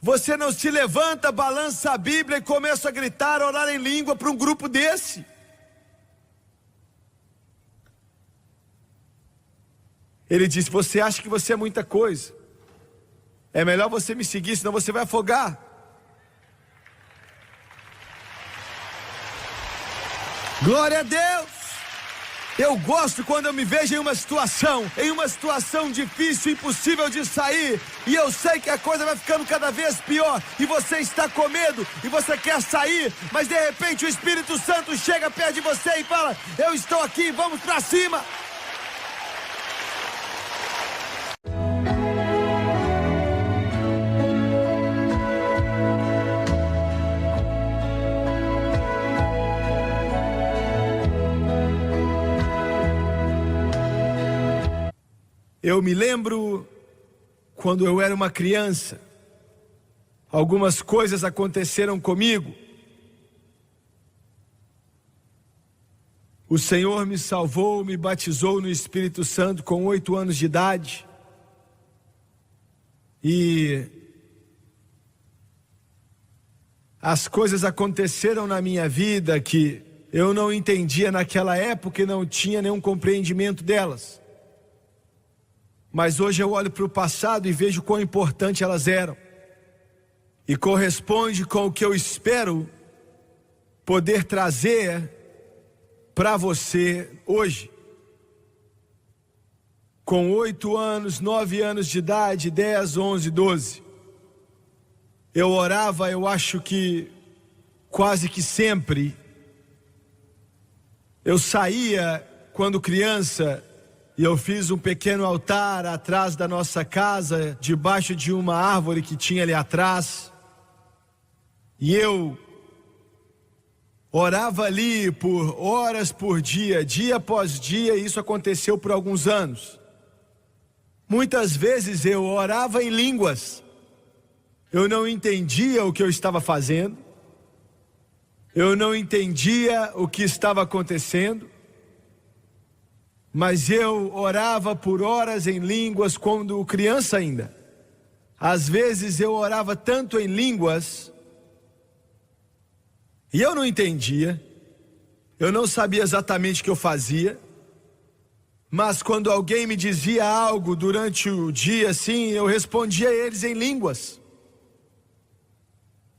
Você não se levanta, balança a Bíblia e começa a gritar, orar em língua para um grupo desse. Ele disse: você acha que você é muita coisa? É melhor você me seguir, senão você vai afogar. Glória a Deus! Eu gosto quando eu me vejo em uma situação difícil, impossível de sair, e eu sei que a coisa vai ficando cada vez pior, e você está com medo, e você quer sair, mas de repente o Espírito Santo chega perto de você e fala: eu estou aqui, vamos para cima! Eu me lembro quando eu era uma criança, algumas coisas aconteceram comigo. O Senhor me salvou, me batizou no Espírito Santo com 8 anos de idade. E as coisas aconteceram na minha vida que eu não entendia naquela época e não tinha nenhum compreendimento delas. Mas hoje eu olho para o passado e vejo quão importante elas eram. E corresponde com o que eu espero poder trazer para você hoje. Com 8 anos, 9 anos de idade, 10, 11, 12. Eu orava, eu acho que quase que sempre. Eu saía quando criança. E eu fiz um pequeno altar atrás da nossa casa, debaixo de uma árvore que tinha ali atrás. E eu orava ali por horas por dia, dia após dia, e isso aconteceu por alguns anos. Muitas vezes eu orava em línguas. Eu não entendia o que eu estava fazendo. Eu não entendia o que estava acontecendo. Mas eu orava por horas em línguas quando criança ainda. Às vezes eu orava tanto em línguas e eu não entendia. Eu não sabia exatamente o que eu fazia. Mas quando alguém me dizia algo durante o dia assim, eu respondia a eles em línguas.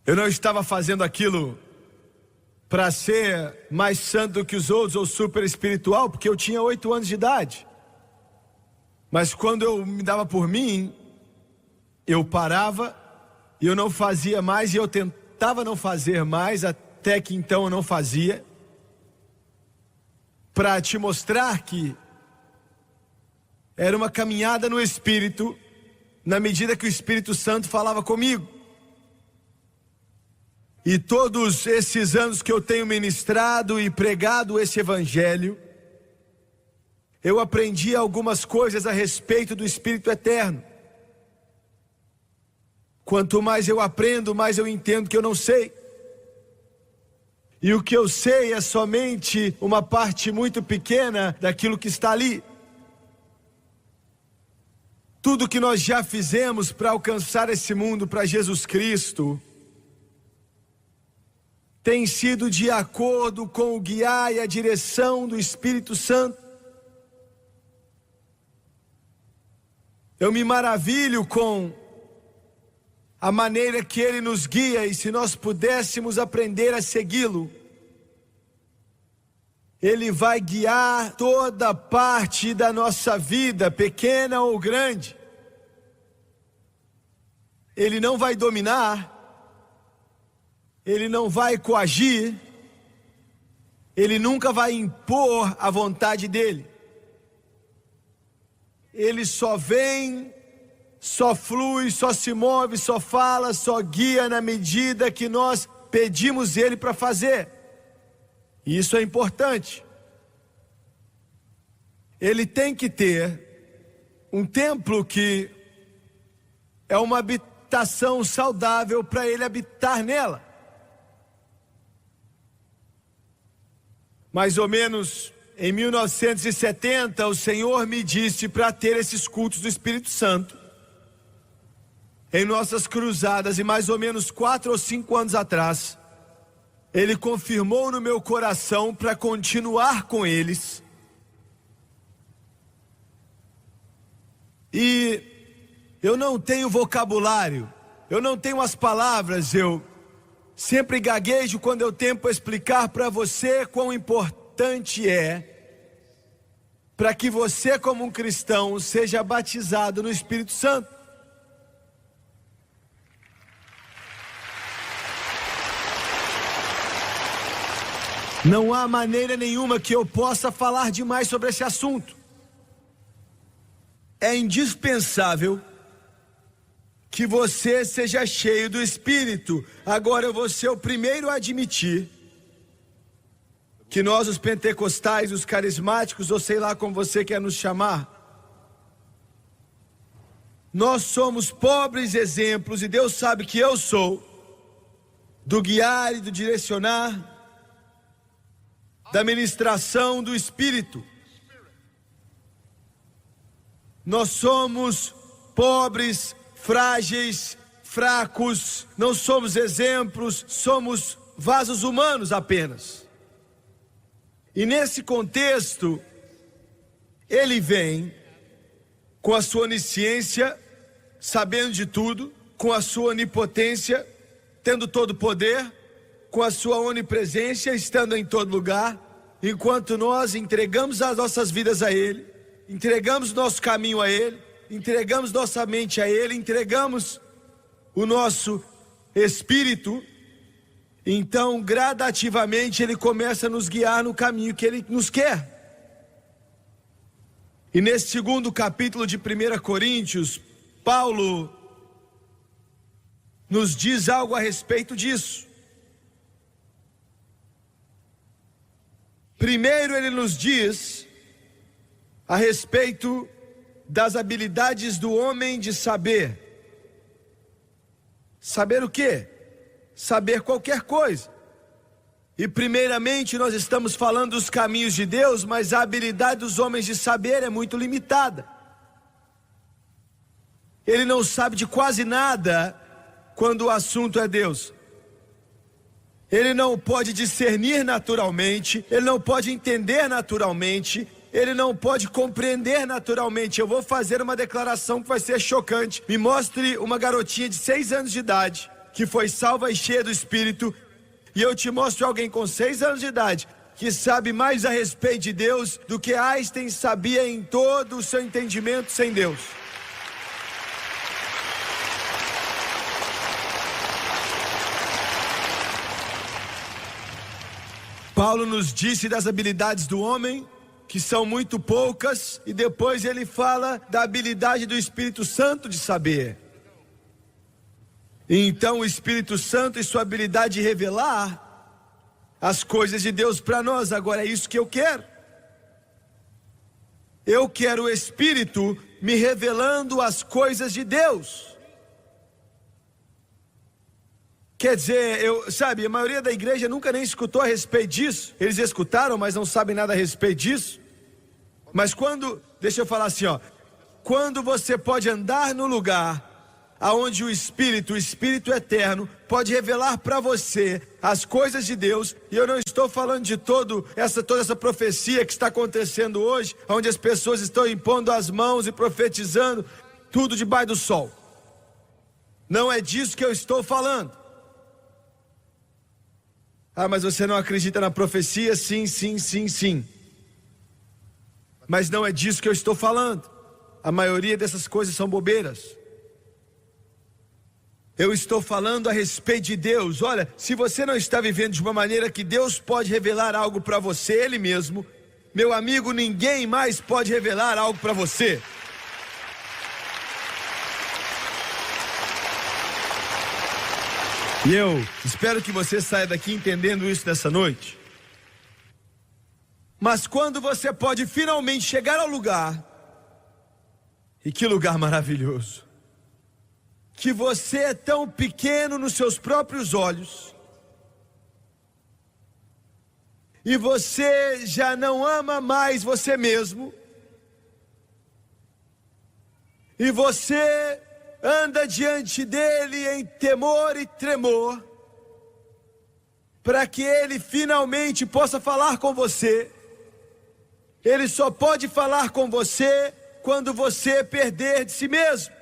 Eu não estava fazendo aquilo para ser mais santo que os outros ou super espiritual, porque eu tinha 8 anos de idade. Mas quando eu me dava por mim, eu parava e eu não fazia mais, e eu tentava não fazer mais, até que então eu não fazia, para te mostrar que era uma caminhada no Espírito, na medida que o Espírito Santo falava comigo. E todos esses anos que eu tenho ministrado e pregado esse evangelho, eu aprendi algumas coisas a respeito do Espírito Eterno. Quanto mais eu aprendo, mais eu entendo que eu não sei. E o que eu sei é somente uma parte muito pequena daquilo que está ali. Tudo que nós já fizemos para alcançar esse mundo para Jesus Cristo tem sido de acordo com o guiar e a direção do Espírito Santo. Eu me maravilho com a maneira que Ele nos guia, e se nós pudéssemos aprender a segui-lo, Ele vai guiar toda parte da nossa vida, pequena ou grande. Ele não vai dominar, Ele não vai coagir, Ele nunca vai impor a vontade dEle. Ele só vem, só flui, só se move, só fala, só guia na medida que nós pedimos Ele para fazer. E isso é importante. Ele tem que ter um templo que é uma habitação saudável para Ele habitar nela. Mais ou menos em 1970, o Senhor me disse para ter esses cultos do Espírito Santo. em nossas cruzadas, e mais ou menos 4 ou 5 anos atrás, Ele confirmou no meu coração para continuar com eles. E eu não tenho vocabulário, eu não tenho as palavras, eu sempre gaguejo quando eu tento explicar para você quão importante é para que você, como um cristão, seja batizado no Espírito Santo. Não há maneira nenhuma que eu possa falar demais sobre esse assunto. É indispensável que você seja cheio do Espírito. Agora eu vou ser o primeiro a admitir que nós, os pentecostais, os carismáticos, ou sei lá como você quer nos chamar, nós somos pobres exemplos, e Deus sabe que eu sou, do guiar e do direcionar, da ministração do Espírito. Nós somos pobres, frágeis, fracos, não somos exemplos, somos vasos humanos apenas. E nesse contexto, Ele vem com a sua onisciência, sabendo de tudo, com a sua onipotência, tendo todo o poder, com a sua onipresença, estando em todo lugar, enquanto nós entregamos as nossas vidas a Ele, entregamos nosso caminho a Ele, entregamos nossa mente a Ele, entregamos o nosso espírito, então gradativamente Ele começa a nos guiar no caminho que Ele nos quer. E nesse segundo capítulo de 1 Coríntios, Paulo nos diz algo a respeito disso. Primeiro ele nos diz a respeito das habilidades do homem de saber. Saber o quê? Saber qualquer coisa. E primeiramente nós estamos falando dos caminhos de Deus, mas a habilidade dos homens de saber é muito limitada. Ele não sabe de quase nada quando o assunto é Deus. Ele não pode discernir naturalmente, ele não pode entender naturalmente, ele não pode compreender naturalmente. Eu vou fazer uma declaração que vai ser chocante. Me mostre uma garotinha de 6 anos de idade, que foi salva e cheia do Espírito, e eu te mostro alguém com 6 anos de idade, que sabe mais a respeito de Deus do que Einstein sabia em todo o seu entendimento sem Deus. Paulo nos disse das habilidades do homem, que são muito poucas, e depois ele fala da habilidade do Espírito Santo de saber. Então o Espírito Santo e sua habilidade de revelar as coisas de Deus para nós. Agora é isso que eu quero. Eu quero o Espírito me revelando as coisas de Deus. Quer dizer, a maioria da igreja nunca nem escutou a respeito disso. Eles escutaram, mas não sabem nada a respeito disso. Mas deixa eu falar assim, quando você pode andar no lugar aonde o Espírito eterno, pode revelar para você as coisas de Deus, e eu não estou falando de toda essa profecia que está acontecendo hoje, onde as pessoas estão impondo as mãos e profetizando, tudo debaixo do sol. Não é disso que eu estou falando. Ah, mas você não acredita na profecia? Sim. Mas não é disso que eu estou falando. A maioria dessas coisas são bobeiras. Eu estou falando a respeito de Deus. Olha, se você não está vivendo de uma maneira que Deus pode revelar algo para você, Ele mesmo, meu amigo, ninguém mais pode revelar algo para você. E eu espero que você saia daqui entendendo isso nessa noite. Mas quando você pode finalmente chegar ao lugar, e que lugar maravilhoso, que você é tão pequeno nos seus próprios olhos, e você já não ama mais você mesmo, e você anda diante dele em temor e tremor, para que ele finalmente possa falar com você. Ele só pode falar com você quando você perder de si mesmo,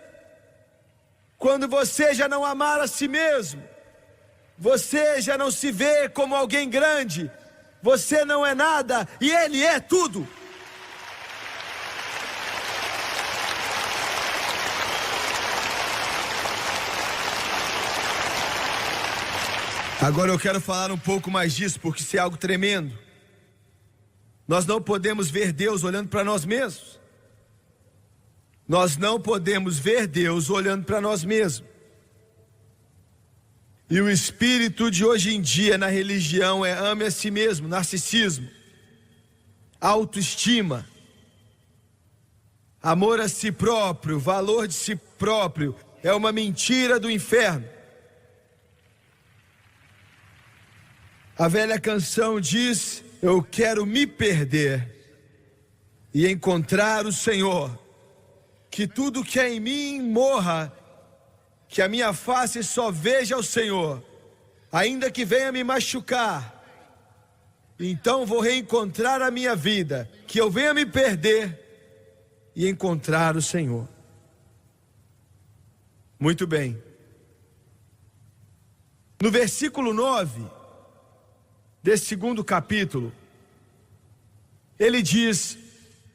quando você já não amar a si mesmo, você já não se vê como alguém grande, você não é nada e ele é tudo. Agora eu quero falar um pouco mais disso, porque isso é algo tremendo. Nós não podemos ver Deus olhando para nós mesmos. Nós não podemos ver Deus olhando para nós mesmos. E o espírito de hoje em dia na religião é ame a si mesmo, narcisismo, autoestima, amor a si próprio, valor de si próprio. É uma mentira do inferno. A velha canção diz: eu quero me perder e encontrar o Senhor, que tudo que é em mim morra, que a minha face só veja o Senhor, ainda que venha me machucar, então vou reencontrar a minha vida, que eu venha me perder e encontrar o Senhor. Muito bem. No versículo 9 desse segundo capítulo, ele diz: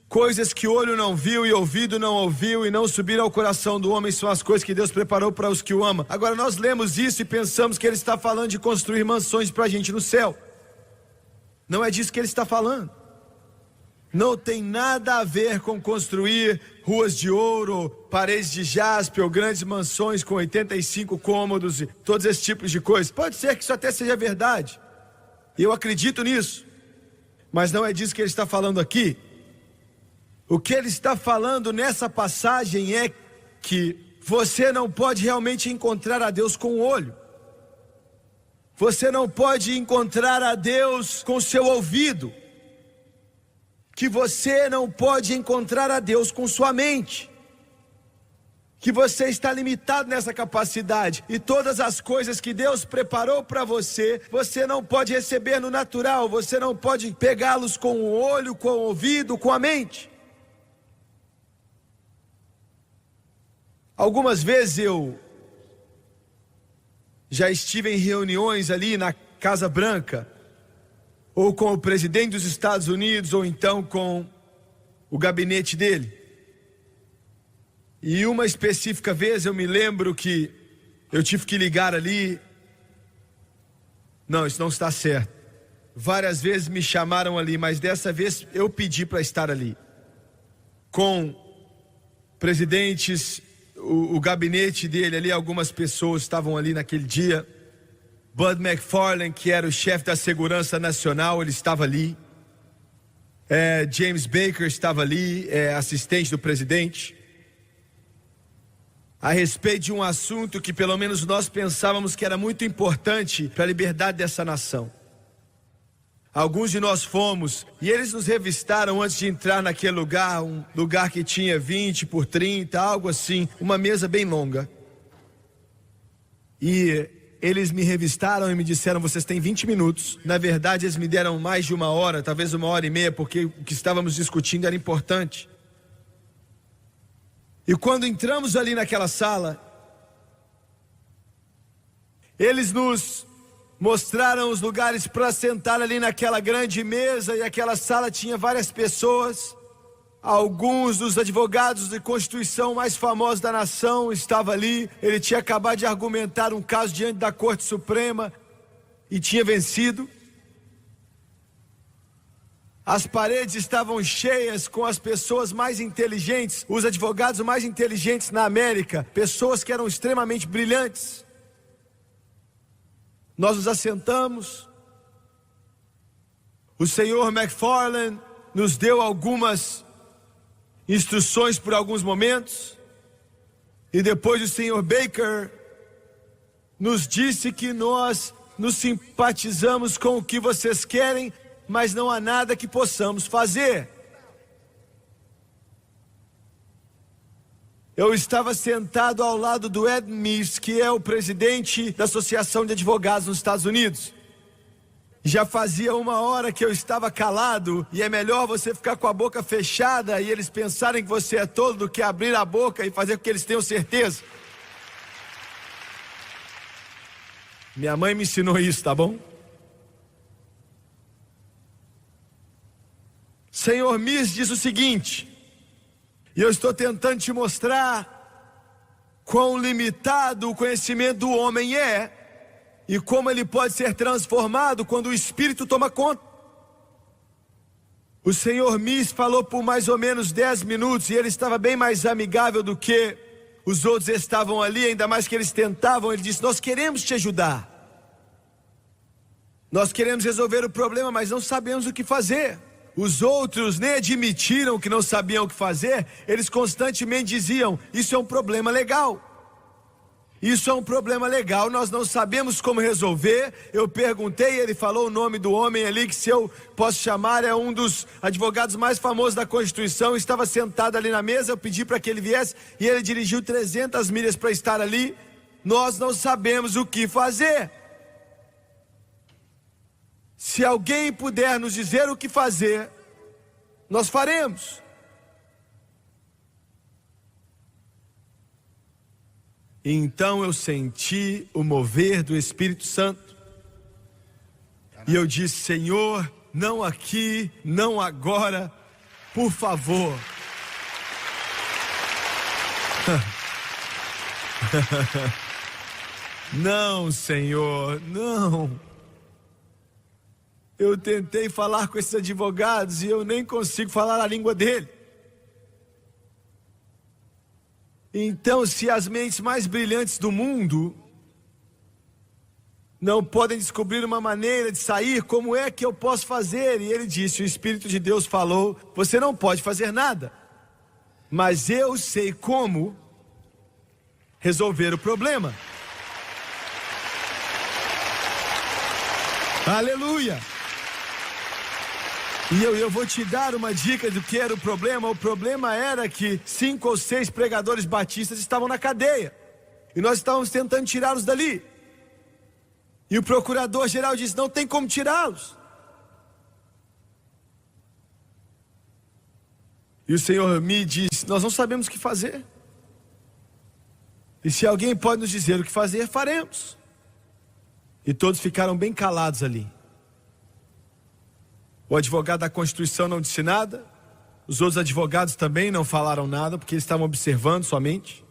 coisas que olho não viu e ouvido não ouviu e não subiram ao coração do homem são as coisas que Deus preparou para os que o amam. Agora nós lemos isso e pensamos que ele está falando de construir mansões para a gente no céu. Não é disso que ele está falando. Não tem nada a ver com construir ruas de ouro, paredes de jaspe ou grandes mansões com 85 cômodos e todos esses tipos de coisas. Pode ser que isso até seja verdade, e eu acredito nisso, mas não é disso que ele está falando aqui. O que ele está falando nessa passagem é que você não pode realmente encontrar a Deus com o olho. Você não pode encontrar a Deus com o seu ouvido. Que você não pode encontrar a Deus com sua mente. Que você está limitado nessa capacidade. E todas as coisas que Deus preparou para você, você não pode receber no natural. Você não pode pegá-los com o olho, com o ouvido, com a mente. Algumas vezes eu já estive em reuniões ali na Casa Branca, ou com o presidente dos Estados Unidos, ou então com o gabinete dele. E uma específica vez eu me lembro que eu tive que ligar ali. Não, isso não está certo. Várias vezes me chamaram ali, mas dessa vez eu pedi para estar ali. Com presidentes, o gabinete dele ali, algumas pessoas estavam ali naquele dia. Bud McFarlane, que era o chefe da segurança nacional, ele estava ali. James Baker estava ali, assistente do presidente. A respeito de um assunto que pelo menos nós pensávamos que era muito importante para a liberdade dessa nação. Alguns de nós fomos e eles nos revistaram antes de entrar naquele lugar, um lugar que tinha 20 por 30, algo assim, uma mesa bem longa. E eles me revistaram e me disseram: vocês têm 20 minutos. Na verdade eles me deram mais de uma hora, talvez 1h30, porque o que estávamos discutindo era importante. E quando entramos ali naquela sala, eles nos mostraram os lugares para sentar ali naquela grande mesa, e aquela sala tinha várias pessoas. Alguns dos advogados de Constituição mais famosos da nação estavam ali. Ele tinha acabado de argumentar um caso diante da Corte Suprema e tinha vencido. As paredes estavam cheias com as pessoas mais inteligentes, os advogados mais inteligentes na América, pessoas que eram extremamente brilhantes. Nós nos assentamos. O senhor McFarlane nos deu algumas instruções por alguns momentos, e depois o senhor Baker nos disse que nós nos simpatizamos com o que vocês querem, mas não há nada que possamos fazer. Eu estava sentado ao lado do Ed Meese, que é o presidente da Associação de Advogados nos Estados Unidos. Já fazia 1 hora que eu estava calado, e é melhor você ficar com a boca fechada e eles pensarem que você é tolo do que abrir a boca e fazer com que eles tenham certeza. Minha mãe me ensinou isso, tá bom? Senhor Meese diz o seguinte, e eu estou tentando te mostrar quão limitado o conhecimento do homem é e como ele pode ser transformado quando o Espírito toma conta. O Senhor Meese falou por mais ou menos 10 minutos e ele estava bem mais amigável do que os outros estavam ali, ainda mais que eles tentavam. Ele disse: nós queremos te ajudar. Nós queremos resolver o problema, mas não sabemos o que fazer. Os outros nem admitiram que não sabiam o que fazer. Eles constantemente diziam: isso é um problema legal. Isso é um problema legal, nós não sabemos como resolver. Eu perguntei, ele falou o nome do homem ali, que se eu posso chamar, é um dos advogados mais famosos da Constituição. Estava sentado ali na mesa, eu pedi para que ele viesse e ele dirigiu 300 milhas para estar ali. Nós não sabemos o que fazer. Se alguém puder nos dizer o que fazer, nós faremos. E então eu senti o mover do Espírito Santo. E eu disse: Senhor, não aqui, não agora, por favor. Não, Senhor, não. Eu tentei falar com esses advogados e eu nem consigo falar a língua dele. Então, se as mentes mais brilhantes do mundo não podem descobrir uma maneira de sair, como é que eu posso fazer? E ele disse: o Espírito de Deus falou: você não pode fazer nada, mas eu sei como resolver o problema. Aleluia! E eu vou te dar uma dica do que era o problema. O problema era que 5 ou 6 pregadores batistas estavam na cadeia. E nós estávamos tentando tirá-los dali. E o procurador-geral disse: não tem como tirá-los. E o Senhor me disse: nós não sabemos o que fazer. E se alguém pode nos dizer o que fazer, faremos. E todos ficaram bem calados ali. O advogado da Constituição não disse nada. Os outros advogados também não falaram nada, porque eles estavam observando somente.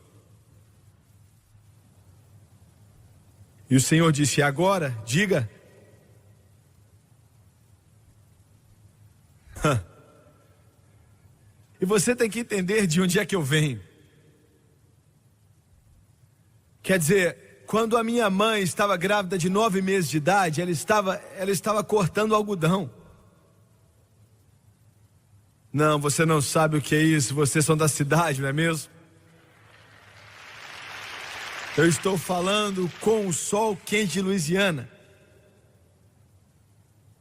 E o Senhor disse: e agora, diga. E você tem que entender de onde é que eu venho. Quer dizer, quando a minha mãe estava grávida de 9 meses de idade, ela estava cortando algodão. Não, você não sabe o que é isso, vocês são da cidade, não é mesmo? Eu estou falando com o sol quente de Louisiana.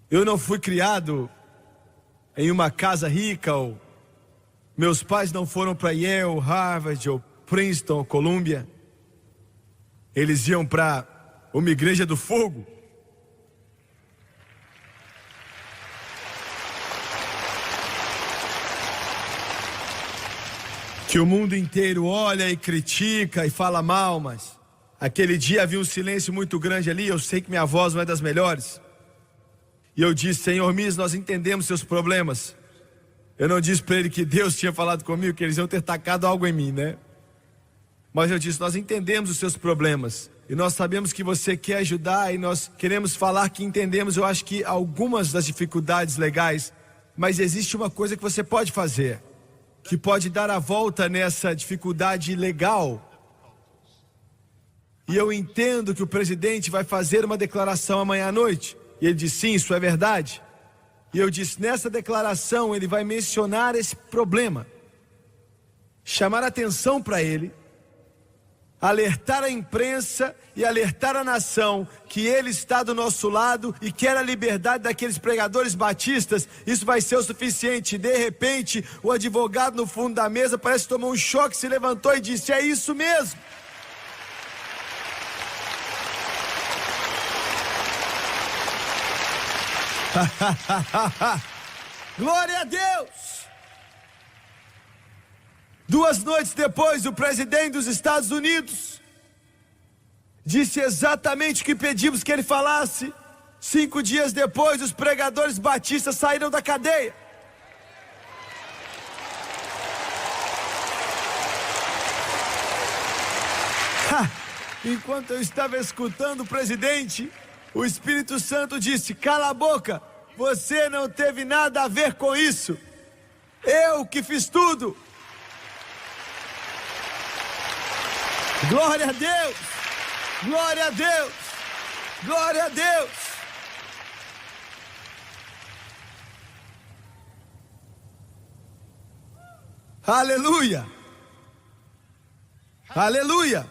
Eu não fui criado em uma casa rica, ou meus pais não foram para Yale, Harvard, ou Princeton, ou Columbia. Eles iam para uma igreja do fogo. Que o mundo inteiro olha e critica e fala mal, mas aquele dia havia um silêncio muito grande ali. Eu sei que minha voz não é das melhores. E eu disse: Senhor Meese, nós entendemos seus problemas. Eu não disse para ele que Deus tinha falado comigo, que eles iam ter tacado algo em mim, né? Mas eu disse: nós entendemos os seus problemas. E nós sabemos que você quer ajudar e nós queremos falar que entendemos, eu acho que algumas das dificuldades legais. Mas existe uma coisa que você pode fazer, que pode dar a volta nessa dificuldade legal. E eu entendo que o presidente vai fazer uma declaração amanhã à noite. E ele disse: sim, isso é verdade. E eu disse: nessa declaração ele vai mencionar esse problema, chamar atenção para ele, alertar a imprensa e alertar a nação que Ele está do nosso lado e quer a liberdade daqueles pregadores batistas, isso vai ser o suficiente. De repente, o advogado no fundo da mesa parece que tomou um choque, se levantou e disse: é isso mesmo. Glória a Deus! 2 noites depois, o presidente dos Estados Unidos disse exatamente o que pedimos que ele falasse. 5 dias depois, os pregadores batistas saíram da cadeia. Enquanto eu estava escutando o presidente, o Espírito Santo disse: cala a boca, você não teve nada a ver com isso. Eu que fiz tudo. Glória a Deus! Glória a Deus! Glória a Deus! Aleluia! Aleluia!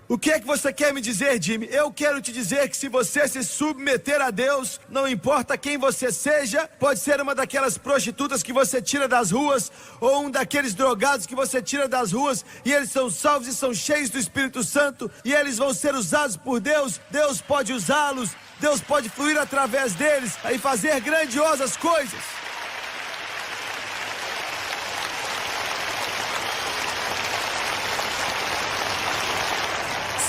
O que é que você quer me dizer, Jimmy? Eu quero te dizer que se você se submeter a Deus, não importa quem você seja, pode ser uma daquelas prostitutas que você tira das ruas, ou um daqueles drogados que você tira das ruas, e eles são salvos e são cheios do Espírito Santo, e eles vão ser usados por Deus. Deus pode usá-los, Deus pode fluir através deles e fazer grandiosas coisas.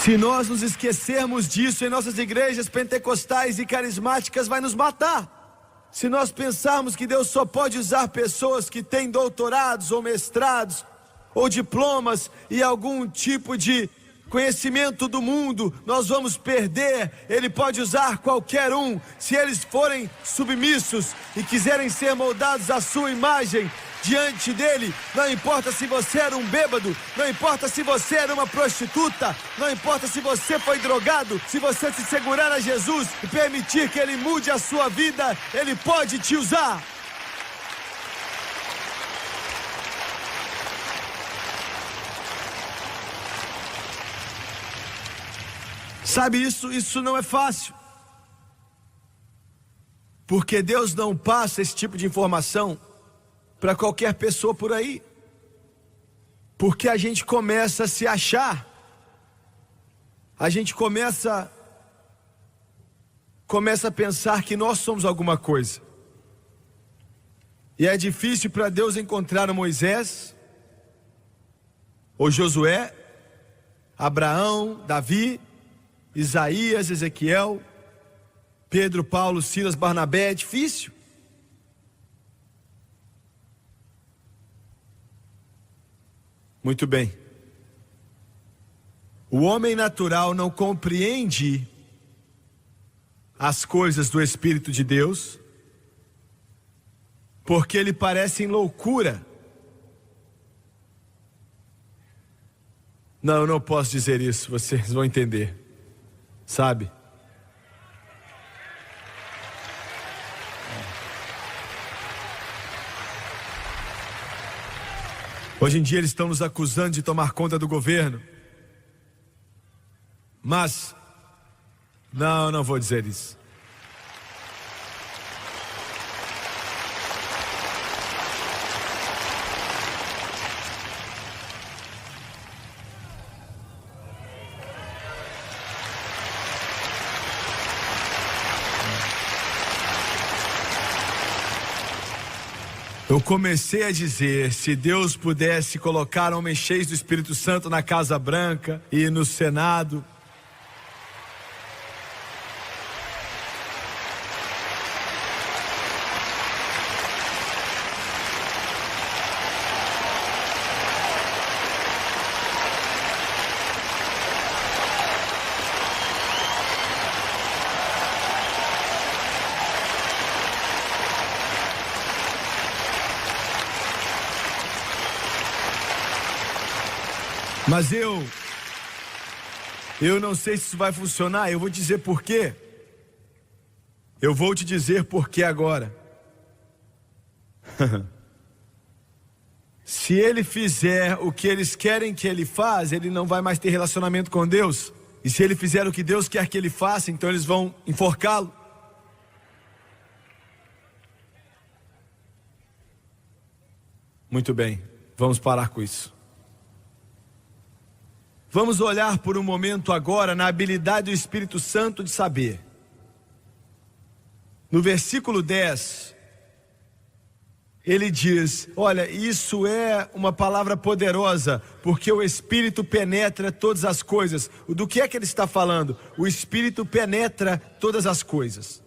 Se nós nos esquecermos disso em nossas igrejas pentecostais e carismáticas, vai nos matar. Se nós pensarmos que Deus só pode usar pessoas que têm doutorados ou mestrados ou diplomas e algum tipo de conhecimento do mundo, nós vamos perder. Ele pode usar qualquer um, se eles forem submissos e quiserem ser moldados à sua imagem. Diante dele, não importa se você era um bêbado, não importa se você era uma prostituta, não importa se você foi drogado, se você se segurar a Jesus e permitir que Ele mude a sua vida, Ele pode te usar. Sabe, isso não é fácil, porque Deus não passa esse tipo de informação para qualquer pessoa por aí, porque a gente começa a se achar, a gente começa a pensar que nós somos alguma coisa, e é difícil para Deus encontrar o Moisés, ou Josué, Abraão, Davi, Isaías, Ezequiel, Pedro, Paulo, Silas, Barnabé. É difícil. Muito bem. O homem natural não compreende as coisas do Espírito de Deus, porque lhe parecem loucura. Não, eu não posso dizer isso, vocês vão entender. Sabe? Hoje em dia eles estão nos acusando de tomar conta do governo. Mas, não vou dizer isso. Eu comecei a dizer, se Deus pudesse colocar homens cheios do Espírito Santo na Casa Branca e no Senado, mas eu não sei se isso vai funcionar. Eu vou dizer por quê. Eu vou te dizer por quê agora. Se ele fizer o que eles querem que ele faça, ele não vai mais ter relacionamento com Deus. E se ele fizer o que Deus quer que ele faça, então eles vão enforcá-lo. Muito bem, vamos parar com isso. Vamos olhar por um momento agora na habilidade do Espírito Santo de saber. No versículo 10, ele diz, olha, isso é uma palavra poderosa, porque o Espírito penetra todas as coisas. Do que é que ele está falando? O Espírito penetra todas as coisas.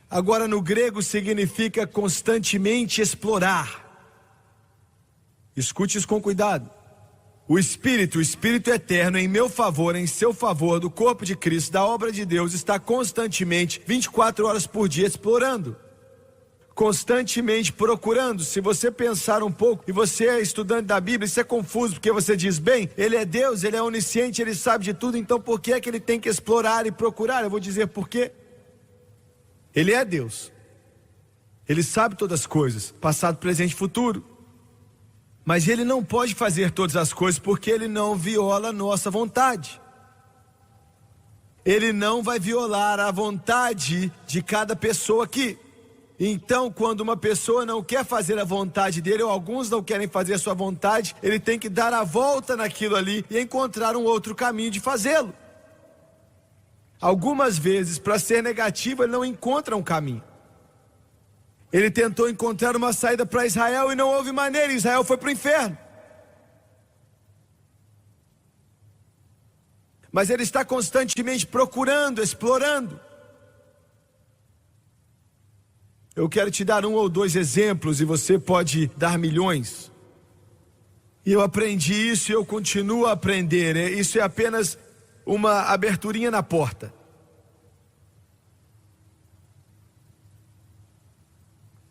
Agora no grego significa constantemente explorar. Escute isso com cuidado. O Espírito eterno em meu favor, em seu favor, do corpo de Cristo, da obra de Deus, está constantemente, 24 horas por dia, explorando. Constantemente procurando. Se você pensar um pouco, e você é estudante da Bíblia, isso é confuso, porque você diz, bem, ele é Deus, ele é onisciente, ele sabe de tudo, então por que é que ele tem que explorar e procurar? Eu vou dizer por quê. Ele é Deus. Ele sabe todas as coisas, passado, presente e futuro. Mas ele não pode fazer todas as coisas porque ele não viola a nossa vontade. Ele não vai violar a vontade de cada pessoa aqui. Então, quando uma pessoa não quer fazer a vontade dele, ou alguns não querem fazer a sua vontade, ele tem que dar a volta naquilo ali e encontrar um outro caminho de fazê-lo. Algumas vezes, para ser negativo, ele não encontra um caminho. Ele tentou encontrar uma saída para Israel e não houve maneira, Israel foi para o inferno. Mas ele está constantemente procurando, explorando. Eu quero te dar um ou dois exemplos e você pode dar milhões. E eu aprendi isso e eu continuo a aprender. Isso é apenas uma aberturinha na porta.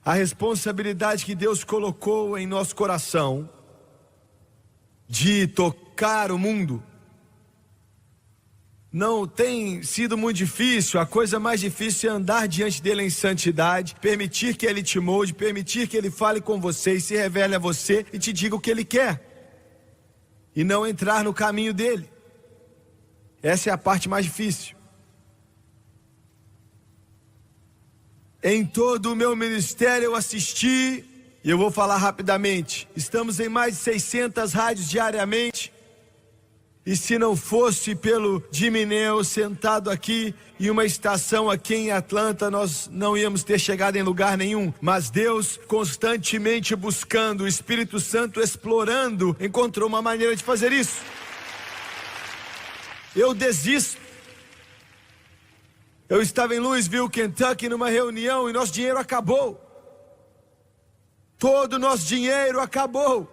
A responsabilidade que Deus colocou em nosso coração de tocar o mundo não tem sido muito difícil. A coisa mais difícil é andar diante dele em santidade, permitir que ele te molde, permitir que ele fale com você e se revele a você e te diga o que ele quer, e não entrar no caminho dele. Essa é a parte mais difícil. Em todo o meu ministério eu assisti, e eu vou falar rapidamente, estamos em mais de 600 rádios diariamente, e se não fosse pelo Dimineu sentado aqui em uma estação aqui em Atlanta, nós não íamos ter chegado em lugar nenhum. Mas Deus constantemente buscando, o Espírito Santo explorando, encontrou uma maneira de fazer isso. Eu desisto. Eu estava em Louisville, Kentucky, numa reunião e nosso dinheiro acabou. Todo o nosso dinheiro acabou.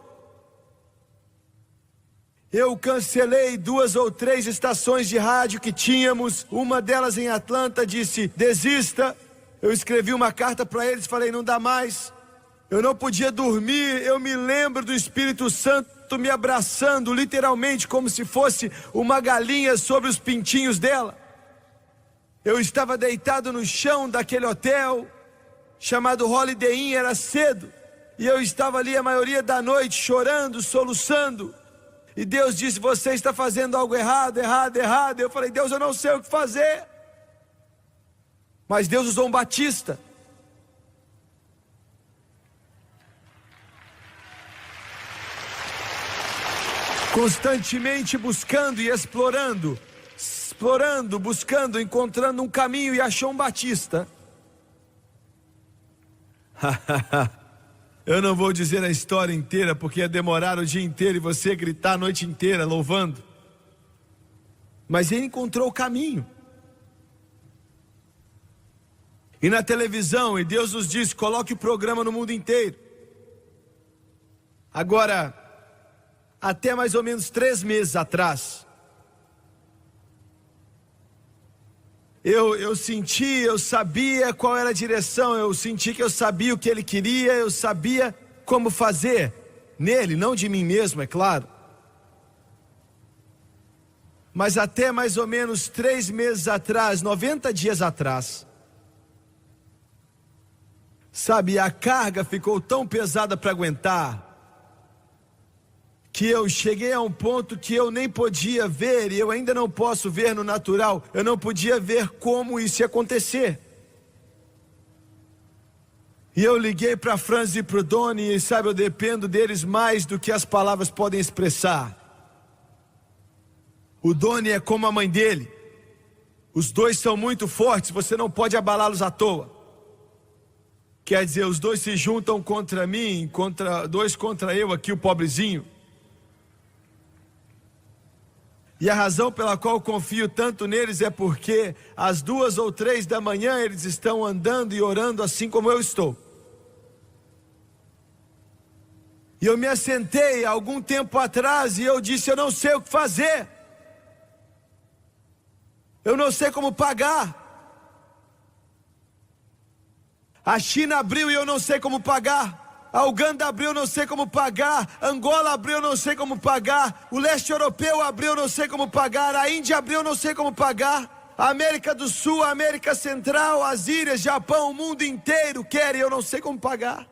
Eu cancelei 2 ou 3 estações de rádio que tínhamos. Uma delas em Atlanta disse, desista. Eu escrevi uma carta para eles, falei, não dá mais. Eu não podia dormir. Eu me lembro do Espírito Santo me abraçando, literalmente, como se fosse uma galinha sobre os pintinhos dela. Eu estava deitado no chão daquele hotel, chamado Holiday Inn, era cedo. E eu estava ali a maioria da noite, chorando, soluçando. E Deus disse, você está fazendo algo errado, errado, errado. Eu falei, Deus, eu não sei o que fazer. Mas Deus usou um batista. Constantemente buscando e explorando, buscando, encontrando um caminho, e achou um batista. Eu não vou dizer a história inteira, porque ia demorar o dia inteiro e você gritar a noite inteira louvando. Mas ele encontrou o caminho. E na televisão, e Deus nos disse, coloque o programa no mundo inteiro. Agora, até mais ou menos 3 meses atrás, eu senti, eu sabia qual era a direção, eu senti que eu sabia o que ele queria, eu sabia como fazer nele, não de mim mesmo, é claro. Mas até mais ou menos 3 meses atrás, 90 dias atrás, sabe, a carga ficou tão pesada para aguentar, que eu cheguei a um ponto que eu nem podia ver, e eu ainda não posso ver no natural, eu não podia ver como isso ia acontecer. E eu liguei para a Franz e para o Doni, e sabe, eu dependo deles mais do que as palavras podem expressar. O Doni é como a mãe dele. Os dois são muito fortes, você não pode abalá-los à toa. Quer dizer, os dois se juntam contra mim, dois contra eu aqui, o pobrezinho. E a razão pela qual eu confio tanto neles é porque às 2 ou 3 da manhã eles estão andando e orando assim como eu estou. E eu me assentei há algum tempo atrás e eu disse, eu não sei o que fazer. Eu não sei como pagar. A China abriu e eu não sei como pagar. A Uganda abriu, eu não sei como pagar. Angola abriu, eu não sei como pagar. O leste europeu abriu, eu não sei como pagar. A Índia abriu, eu não sei como pagar. A América do Sul, a América Central, as ilhas, Japão, o mundo inteiro quer e eu não sei como pagar.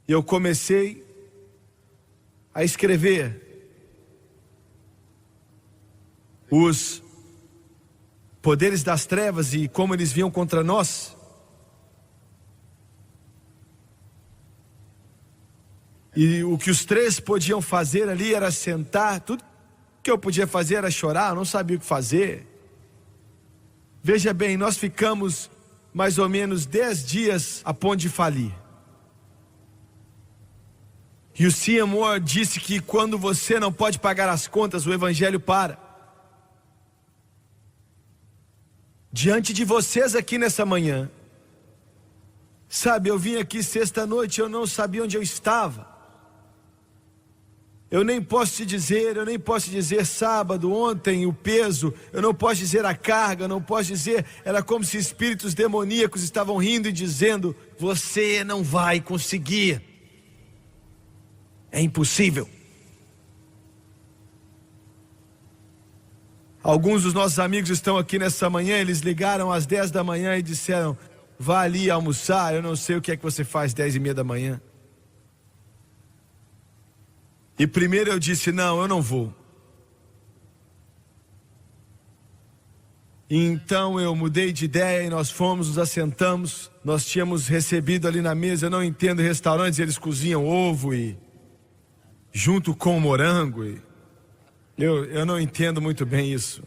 E eu comecei a escrever os poderes das trevas e como eles vinham contra nós. E o que os 3 podiam fazer ali era sentar. Tudo que eu podia fazer era chorar, eu não sabia o que fazer. Veja bem, nós ficamos mais ou menos 10 dias a ponto de falir. E o C. Moore disse que quando você não pode pagar as contas, o evangelho para. Diante de vocês aqui nessa manhã, sabe, eu vim aqui sexta-noite, eu não sabia onde eu estava. Eu nem posso te dizer sábado, ontem, o peso, eu não posso dizer a carga, eu não posso dizer, era como se espíritos demoníacos estavam rindo e dizendo, você não vai conseguir. É impossível. Alguns dos nossos amigos estão aqui nessa manhã, eles ligaram às 10 da manhã e disseram, vá ali almoçar, eu não sei o que é que você faz 10:30 da manhã. E primeiro eu disse, não, eu não vou. Então eu mudei de ideia e nós fomos, nos assentamos, nós tínhamos recebido ali na mesa, eu não entendo restaurantes, eles cozinham ovo e junto com morango e eu não entendo muito bem isso.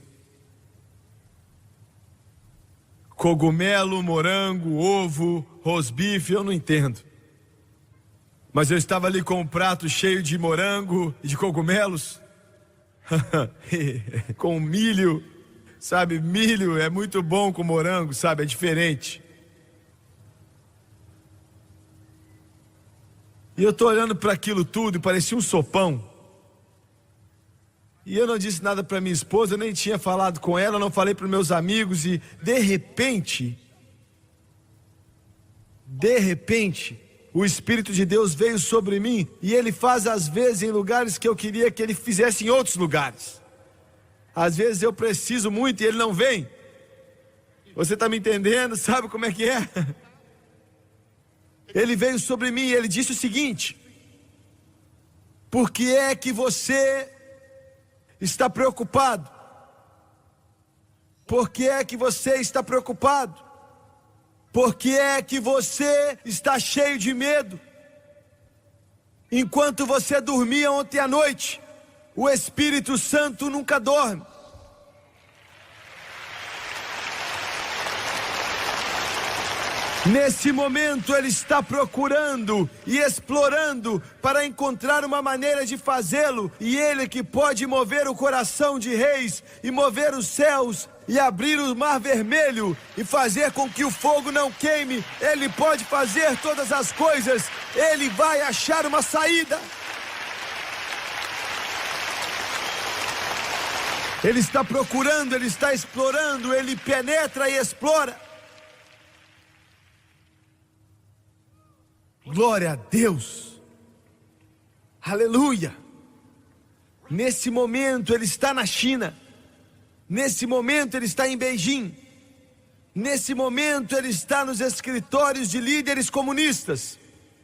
Cogumelo, morango, ovo, rosbife, eu não entendo. Mas eu estava ali com um prato cheio de morango e de cogumelos. Com milho, sabe, milho é muito bom com morango, sabe, é diferente. E eu estou olhando para aquilo tudo e parecia um sopão. E eu não disse nada para minha esposa, eu nem tinha falado com ela, não falei para meus amigos e de repente, o Espírito de Deus veio sobre mim e Ele faz às vezes em lugares que eu queria que Ele fizesse em outros lugares. Às vezes eu preciso muito e Ele não vem. Você está me entendendo? Sabe como é que é? Ele veio sobre mim e Ele disse o seguinte: por que é que você está preocupado? Por que é que você está preocupado? Por que é que você está cheio de medo? Enquanto você dormia ontem à noite, o Espírito Santo nunca dorme. Nesse momento Ele está procurando e explorando para encontrar uma maneira de fazê-lo. E Ele que pode mover o coração de reis e mover os céus e abrir o mar vermelho e fazer com que o fogo não queime. Ele pode fazer todas as coisas. Ele vai achar uma saída. Ele está procurando, Ele está explorando, Ele penetra e explora. Glória a Deus, aleluia. Nesse momento Ele está na China, nesse momento Ele está em Beijing, Nesse momento ele está nos escritórios de líderes comunistas,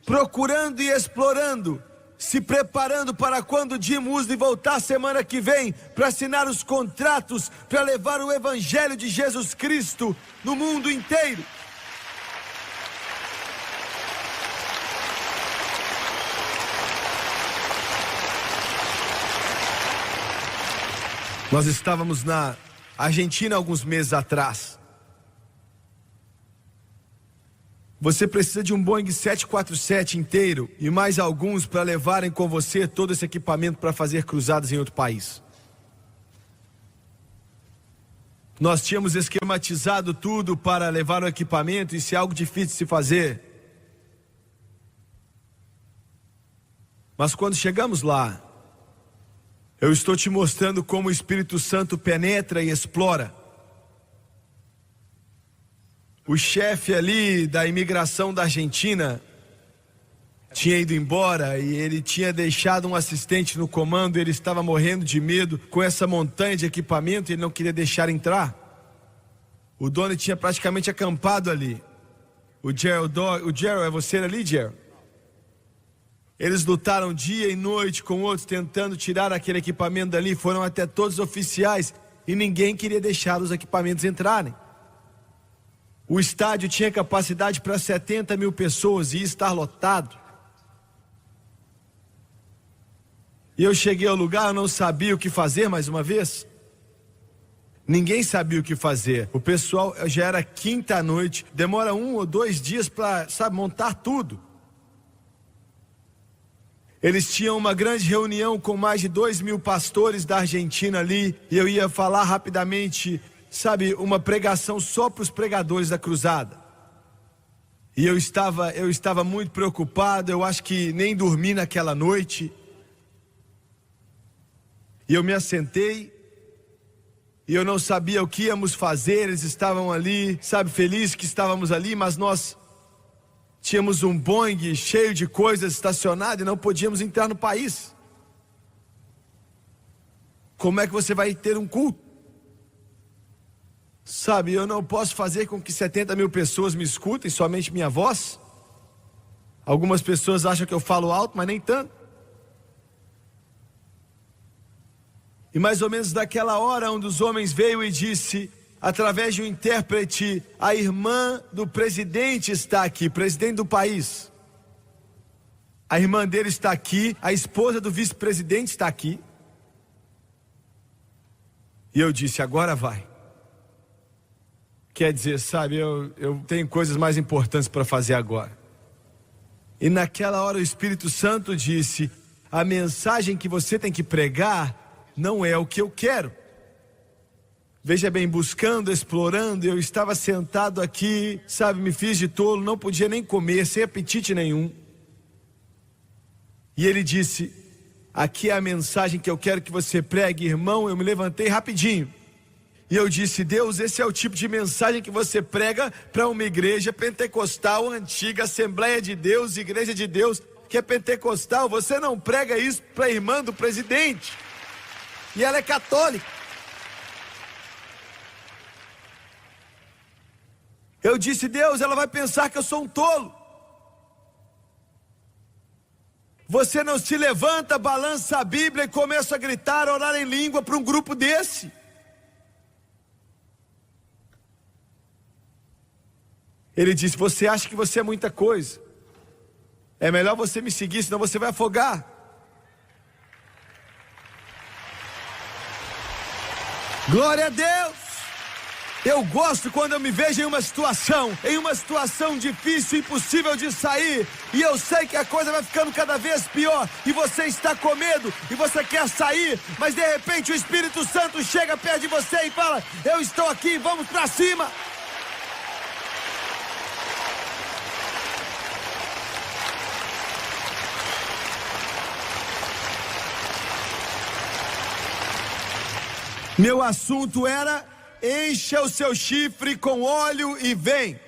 procurando e explorando, se preparando para quando Jim Moseley voltar semana que vem para assinar os contratos para levar o evangelho de Jesus Cristo no mundo inteiro. Nós estávamos na Argentina alguns meses atrás. Você precisa de um Boeing 747 inteiro e mais alguns para levarem com você todo esse equipamento para fazer cruzadas em outro país. Nós tínhamos esquematizado tudo para levar o equipamento, isso é algo difícil de se fazer. Mas quando chegamos lá, eu estou te mostrando como o Espírito Santo penetra e explora. O chefe ali da imigração da Argentina tinha ido embora e ele tinha deixado um assistente no comando. Ele estava morrendo de medo com essa montanha de equipamento e ele não queria deixar entrar. O dono tinha praticamente acampado ali. O Gerald, é você ali, Gerald? Eles lutaram dia e noite com outros tentando tirar aquele equipamento dali. Foram até todos os oficiais e ninguém queria deixar os equipamentos entrarem. O estádio tinha capacidade para 70 mil pessoas e ia estar lotado. E eu cheguei ao lugar, eu não sabia o que fazer mais uma vez. Ninguém sabia o que fazer. O pessoal, já era quinta noite, demora 1 ou 2 dias para, montar tudo. Eles tinham uma grande reunião com mais de 2 mil pastores da Argentina ali, e eu ia falar rapidamente, uma pregação só para os pregadores da cruzada. E eu estava muito preocupado, eu acho que nem dormi naquela noite. E eu me assentei, e eu não sabia o que íamos fazer. Eles estavam ali, felizes que estávamos ali, mas nós tínhamos um Boeing cheio de coisas estacionado e não podíamos entrar no país. Como é que você vai ter um culto? Eu não posso fazer com que 70 mil pessoas me escutem, somente minha voz. Algumas pessoas acham que eu falo alto, mas nem tanto. E mais ou menos daquela hora, um dos homens veio e disse, através de um intérprete, a irmã do presidente está aqui, presidente do país. A irmã dele está aqui, a esposa do vice-presidente está aqui. E eu disse, agora vai. Quer dizer, eu tenho coisas mais importantes para fazer agora. E naquela hora o Espírito Santo disse, a mensagem que você tem que pregar não é o que eu quero. Veja bem, buscando, explorando, eu estava sentado aqui, me fiz de tolo, não podia nem comer, sem apetite nenhum. E ele disse, aqui é a mensagem que eu quero que você pregue, irmão. Eu me levantei rapidinho. E eu disse, Deus, esse é o tipo de mensagem que você prega para uma igreja pentecostal antiga, Assembleia de Deus, Igreja de Deus, que é pentecostal. Você não prega isso para a irmã do presidente. E ela é católica. Eu disse, Deus, ela vai pensar que eu sou um tolo. Você não se levanta, balança a Bíblia e começa a gritar, a orar em língua para um grupo desse. Ele disse, você acha que você é muita coisa. É melhor você me seguir, senão você vai afogar. Glória a Deus. Eu gosto quando eu me vejo em uma situação difícil, impossível de sair, e eu sei que a coisa vai ficando cada vez pior, e você está com medo, e você quer sair, mas de repente o Espírito Santo chega perto de você e fala, eu estou aqui, vamos para cima. Meu assunto era, encha o seu chifre com óleo e vem.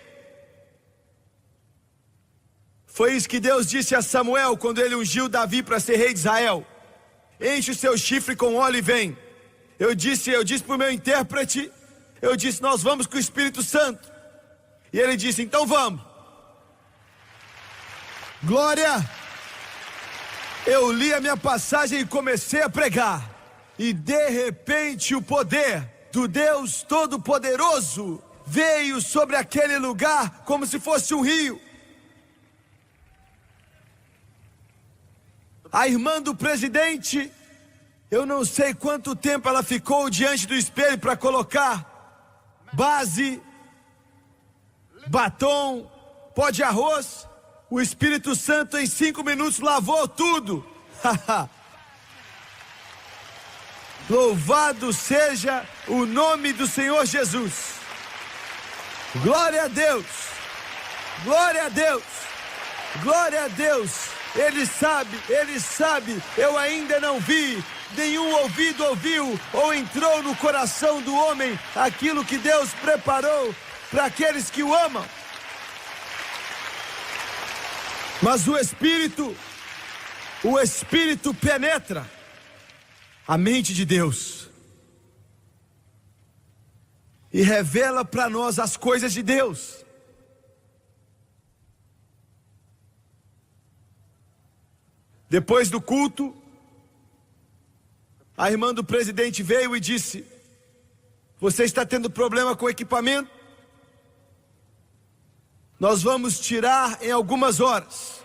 Foi isso que Deus disse a Samuel quando ele ungiu Davi para ser rei de Israel. Enche o seu chifre com óleo e vem. Eu disse para o meu intérprete, nós vamos com o Espírito Santo. E ele disse: então vamos. Glória! Eu li a minha passagem e comecei a pregar. E de repente o poder do Deus Todo-Poderoso veio sobre aquele lugar como se fosse um rio. A irmã do presidente, eu não sei quanto tempo ela ficou diante do espelho para colocar base, batom, pó de arroz. O Espírito Santo em 5 minutos lavou tudo. Louvado seja o nome do Senhor Jesus. Glória a Deus. Glória a Deus. Glória a Deus. Ele sabe, eu ainda não vi, nenhum ouvido ouviu ou entrou no coração do homem aquilo que Deus preparou para aqueles que o amam. Mas o Espírito penetra a mente de Deus e revela para nós as coisas de Deus. Depois do culto, a irmã do presidente veio e disse: você está tendo problema com o equipamento? Nós vamos tirar em algumas horas.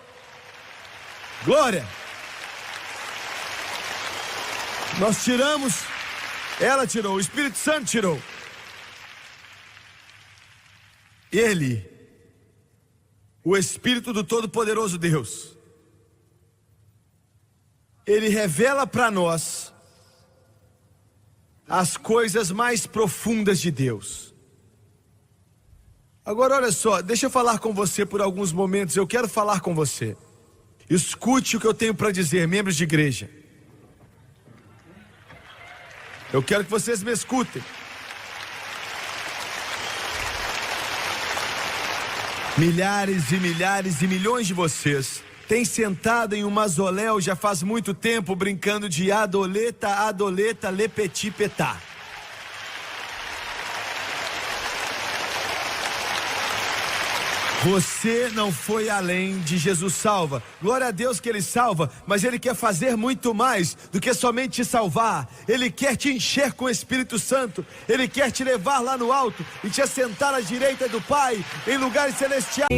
Glória! Nós tiramos, ela tirou, o Espírito Santo tirou. Ele, o Espírito do Todo-Poderoso Deus, ele revela para nós as coisas mais profundas de Deus. Agora olha só, deixa eu falar com você por alguns momentos. Eu quero falar com você. Escute o que eu tenho para dizer, membros de igreja. Eu quero que vocês me escutem. Milhares e milhares e milhões de vocês têm sentado em um mausoléu já faz muito tempo brincando de adoleta, adoleta, lepeti, petá. Você não foi além de Jesus salva. Glória a Deus que Ele salva, mas Ele quer fazer muito mais do que somente te salvar. Ele quer te encher com o Espírito Santo. Ele quer te levar lá no alto e te assentar à direita do Pai, em lugares celestiais.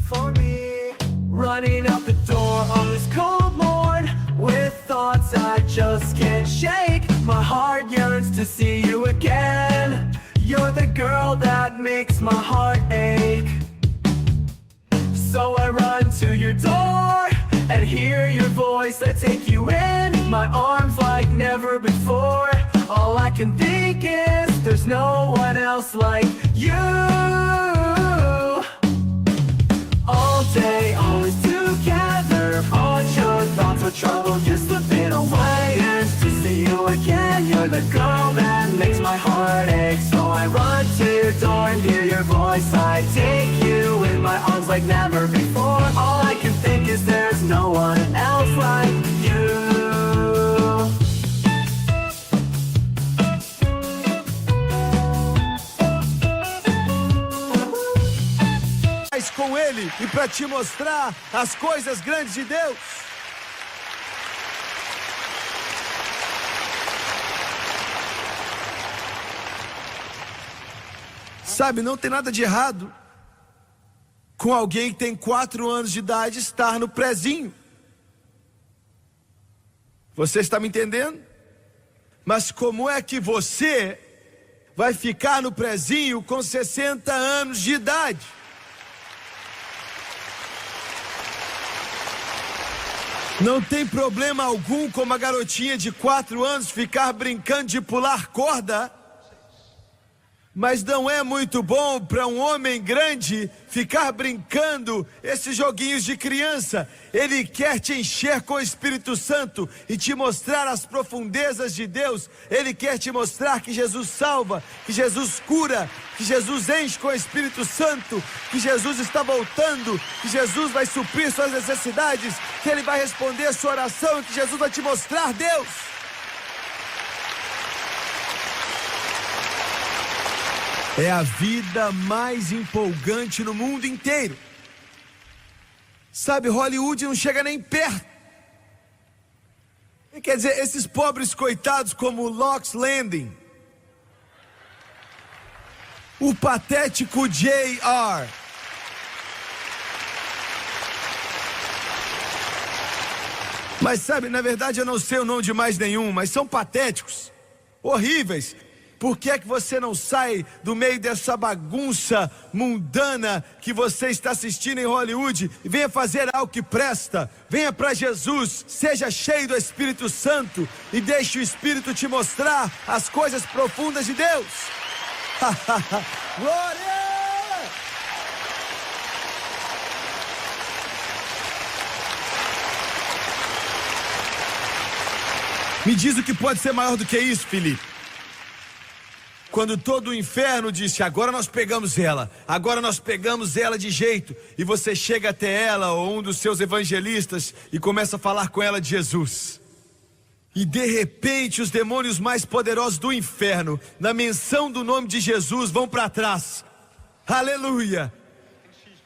For me, running out the door on this cold morn, with thoughts I just can't shake. My heart yearns to see you again. You're the girl that makes my heart ache. So I run to your door and hear your voice. I take you in my arms like never before. All I can think is there's no one else like you. All day, always together. All your thoughts of trouble just slipping away. And to see you again, you're the girl that makes my heart ache. So I run to your door and hear your voice. I take you in my arms like never before. All I can think is there's no one else like you. Com Ele e para te mostrar as coisas grandes de Deus. Sabe, não tem nada de errado com alguém que tem 4 anos de idade estar no prezinho. Você está me entendendo? Mas como é que você vai ficar no prezinho com 60 anos de idade? Não tem problema algum com uma garotinha de 4 anos ficar brincando de pular corda, mas não é muito bom para um homem grande ficar brincando esses joguinhos de criança. Ele quer te encher com o Espírito Santo e te mostrar as profundezas de Deus. Ele quer te mostrar que Jesus salva, que Jesus cura, que Jesus enche com o Espírito Santo, que Jesus está voltando, que Jesus vai suprir suas necessidades, que Ele vai responder a sua oração, que Jesus vai te mostrar Deus. É a vida mais empolgante no mundo inteiro. Sabe, Hollywood não chega nem perto. Quer dizer, esses pobres coitados como Lock's Landing, o patético J.R., mas sabe, na verdade eu não sei o nome de mais nenhum, mas são patéticos, horríveis. Por que é que você não sai do meio dessa bagunça mundana que você está assistindo em Hollywood e venha fazer algo que presta? Venha para Jesus, seja cheio do Espírito Santo e deixe o Espírito te mostrar as coisas profundas de Deus. Glória! Me diz o que pode ser maior do que isso, Felipe. Quando todo o inferno disse, agora nós pegamos ela de jeito, e você chega até ela ou um dos seus evangelistas e começa a falar com ela de Jesus. E de repente os demônios mais poderosos do inferno, na menção do nome de Jesus, vão para trás. Aleluia!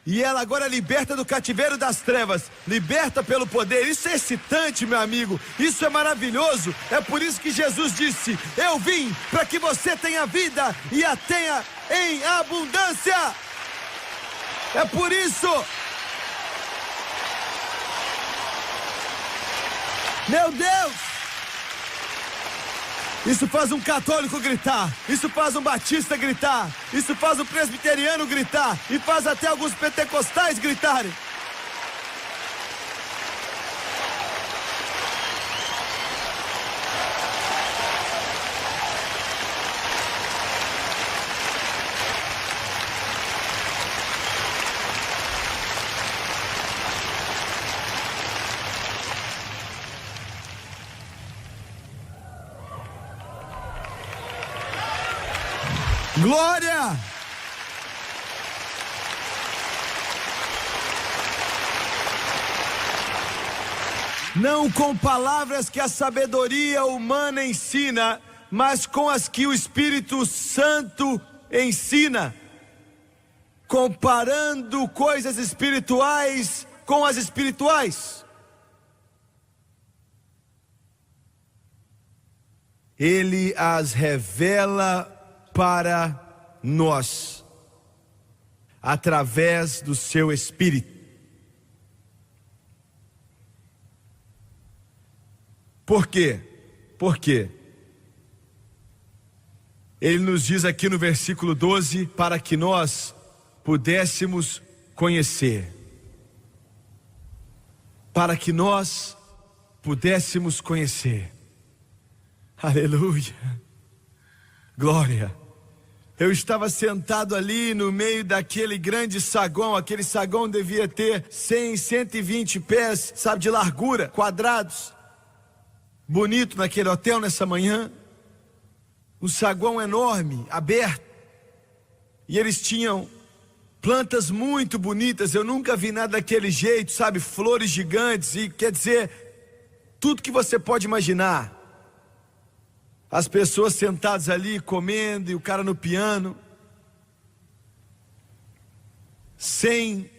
E ela agora liberta do cativeiro das trevas, liberta pelo poder. Isso é excitante, meu amigo, isso é maravilhoso. É por isso que Jesus disse, eu vim para que você tenha vida e a tenha em abundância. É por isso. Meu Deus, isso faz um católico gritar, isso faz um batista gritar, isso faz um presbiteriano gritar, e faz até alguns pentecostais gritarem. Glória! Não com palavras que a sabedoria humana ensina, mas com as que o Espírito Santo ensina, comparando coisas espirituais com as espirituais. Ele as revela para nós, através do seu Espírito. Por quê? Por quê? Ele nos diz aqui no versículo 12, para que nós pudéssemos conhecer. Para que nós pudéssemos conhecer. Aleluia. Glória. Eu estava sentado ali no meio daquele grande saguão. Aquele saguão devia ter 100, 120 pés, sabe, de largura, quadrados. Bonito naquele hotel nessa manhã. Um saguão enorme, aberto. E eles tinham plantas muito bonitas. Eu nunca vi nada daquele jeito, sabe, flores gigantes. E quer dizer, tudo que você pode imaginar. As pessoas sentadas ali comendo e o cara no piano. 100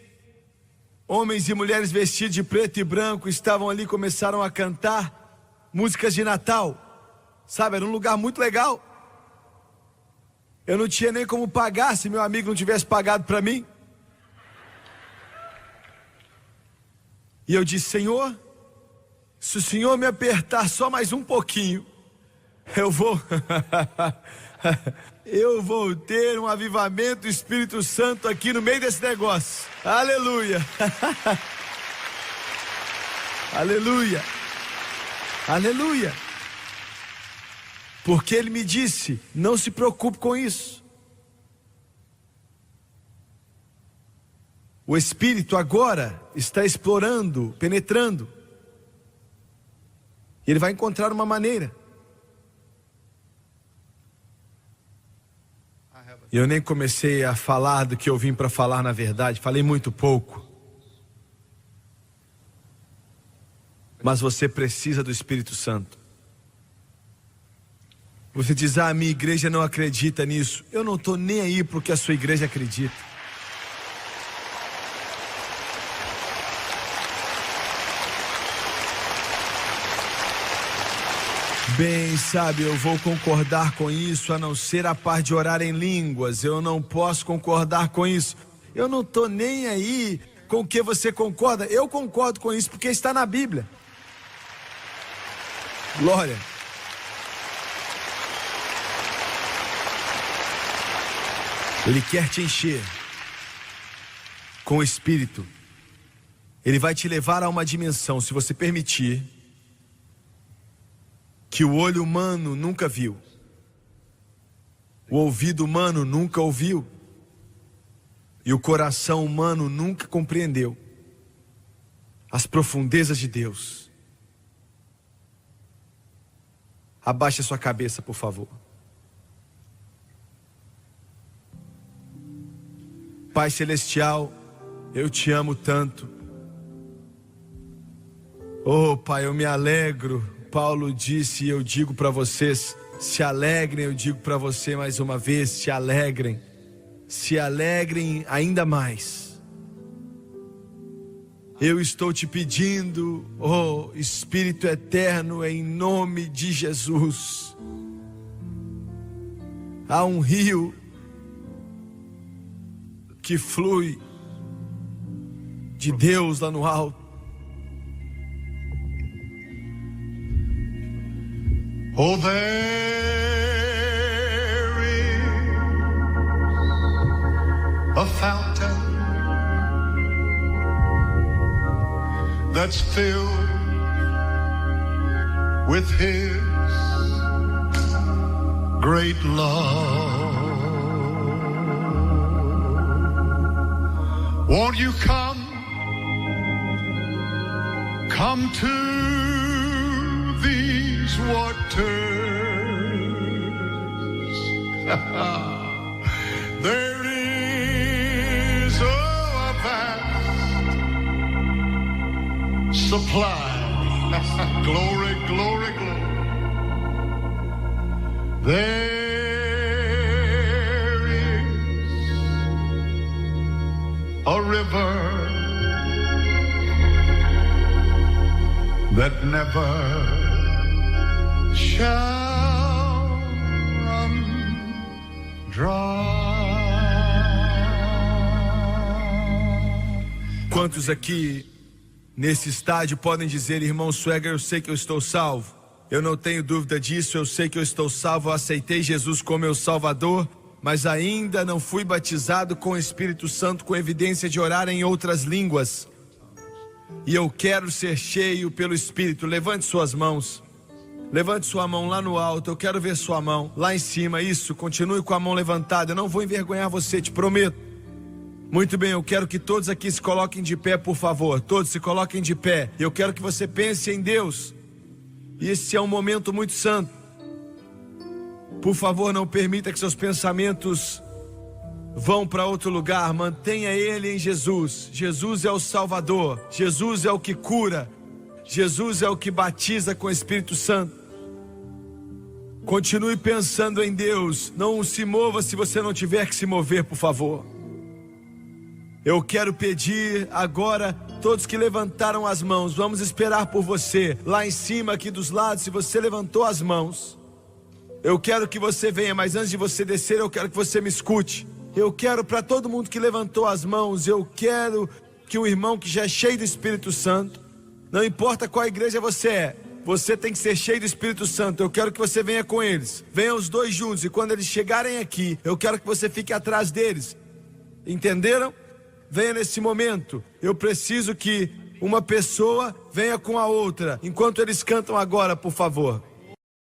homens e mulheres vestidos de preto e branco estavam ali, começaram a cantar músicas de Natal. Sabe, era um lugar muito legal. Eu não tinha nem como pagar se meu amigo não tivesse pagado para mim. E eu disse, Senhor, se o Senhor me apertar só mais um pouquinho, eu vou ter um avivamento do Espírito Santo aqui no meio desse negócio. Aleluia. Aleluia. Aleluia. Porque ele me disse, não se preocupe com isso. O Espírito agora está explorando, penetrando. E ele vai encontrar uma maneira. Eu nem comecei a falar do que eu vim para falar, na verdade. Falei muito pouco. Mas você precisa do Espírito Santo. Você diz, a minha igreja não acredita nisso. Eu não estou nem aí pro que a sua igreja acredita. Bem, sabe, eu vou concordar com isso, a não ser a parte de orar em línguas. Eu não posso concordar com isso. Eu não estou nem aí com o que você concorda. Eu concordo com isso porque está na Bíblia. Glória. Ele quer te encher com o Espírito. Ele vai te levar a uma dimensão, se você permitir, que o olho humano nunca viu, o ouvido humano nunca ouviu e o coração humano nunca compreendeu as profundezas de Deus. Abaixe a sua cabeça, por favor. Pai Celestial, eu te amo tanto. Oh, Pai, eu me alegro. Paulo disse, e eu digo para vocês, se alegrem, eu digo para você mais uma vez, se alegrem ainda mais. Eu estou te pedindo, oh Espírito Eterno, em nome de Jesus. Há um rio que flui de Deus lá no alto. Oh, there is a fountain that's filled with His great love. Won't you come to these waters? There is a vast supply. Glory, glory, glory. There is a river that never shall run dry. Quantos aqui nesse estádio podem dizer, irmão Swagger, eu sei que eu estou salvo. Eu não tenho dúvida disso, eu sei que eu estou salvo, eu aceitei Jesus como meu Salvador, mas ainda não fui batizado com o Espírito Santo com evidência de orar em outras línguas. E eu quero ser cheio pelo Espírito. Levante suas mãos. Levante sua mão lá no alto. Eu quero ver sua mão lá em cima. Isso, continue com a mão levantada. Eu não vou envergonhar você, te prometo. Muito bem, eu quero que todos aqui se coloquem de pé, por favor. Todos se coloquem de pé. Eu quero que você pense em Deus. E esse é um momento muito santo. Por favor, não permita que seus pensamentos vão para outro lugar. Mantenha ele em Jesus. Jesus é o Salvador. Jesus é o que cura. Jesus é o que batiza com o Espírito Santo. Continue pensando em Deus. Não se mova se você não tiver que se mover, por favor. Eu quero pedir agora, todos que levantaram as mãos, vamos esperar por você. Lá em cima, aqui dos lados, se você levantou as mãos, eu quero que você venha, mas antes de você descer, eu quero que você me escute. Eu quero, para todo mundo que levantou as mãos, eu quero que o irmão que já é cheio do Espírito Santo, não importa qual igreja você é, você tem que ser cheio do Espírito Santo. Eu quero que você venha com eles. Venham os dois juntos, e quando eles chegarem aqui, eu quero que você fique atrás deles. Entenderam? Venha nesse momento. Eu preciso que uma pessoa venha com a outra, enquanto eles cantam agora, por favor.